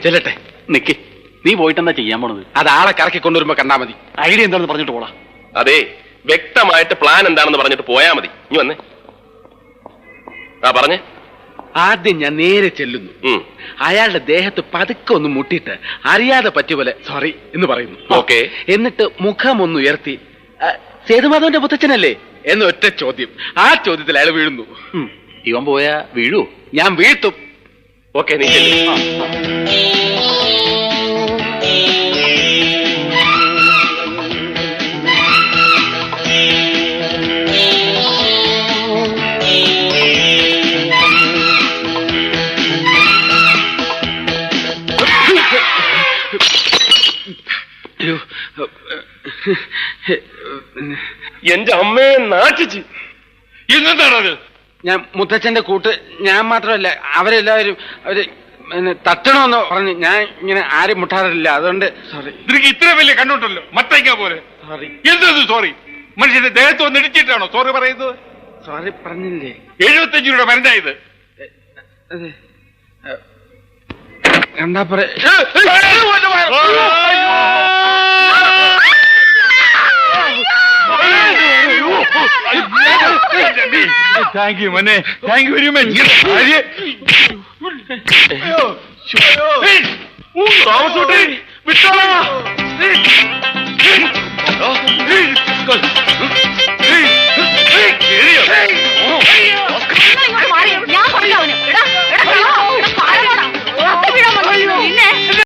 ചെല്ലട്ടെ. നിക്ക്, നീ പോയിട്ട് എന്താ ചെയ്യാൻ പോണത്? അത് ആളെ കറക്കി കൊണ്ടുവരുമ്പോ കണ്ടാ മതി. ഐഡിയ എന്താണെന്ന് പറഞ്ഞിട്ട് പോടാ. അതെ, വ്യക്തമായിട്ട് പ്ലാൻ എന്താണെന്ന് പറഞ്ഞിട്ട് പോയാ മതി. ഇനി വന്നേ. ആ പറഞ്ഞേ. ആദ്യം ഞാൻ നേരെ ചെല്ലുന്നു. അയാളുടെ ദേഹത്ത് പതുക്കെ ഒന്ന് മുട്ടിയിട്ട് അറിയാതെ പറ്റിയ സോറി എന്ന് പറയുന്നു. ഓക്കെ. എന്നിട്ട് മുഖം ഒന്ന് ഉയർത്തി സേതുമാധവന്റെ മുത്തച്ഛനല്ലേ എന്ന് ഒറ്റ ചോദ്യം. ആ ചോദ്യത്തിൽ അയാൾ വീഴുന്നു. ഇവൻ പോയാ വീഴൂ? ഞാൻ വീഴ്ത്തും. ഓക്കെ, നീ ചെല്ലു. എന്റെ അമ്മയെ നാട്ടിച്ച്. എന്താണത്? ഞാൻ മുത്തച്ഛന്റെ കൂട്ട്. ഞാൻ മാത്രമല്ല, അവരെല്ലാവരും അവര് തട്ടണമെന്ന് പറഞ്ഞ് ഞാൻ ഇങ്ങനെ ആരും മുട്ടാറില്ല. അതുകൊണ്ട് സോറി. നിനക്ക് ഇത്ര വലിയ കണ്ണുണ്ടല്ലോ, മത്തയ്ക്ക പോലെ. സോറി. എന്തത് സോറി? മനുഷ്യന്റെ ദേഹത്ത് വന്ന് ഇടിച്ചിട്ടാണോ സോറി പറയുന്നത്? സോറി പറഞ്ഞില്ലേ? 75 രൂപയുടെ മരുന്നായത്. അതെ, എന്താ പറയാ? താങ്ക് യു മനെ, താങ്ക് യു വെരി മച്ച്. താമസോട്ടെ.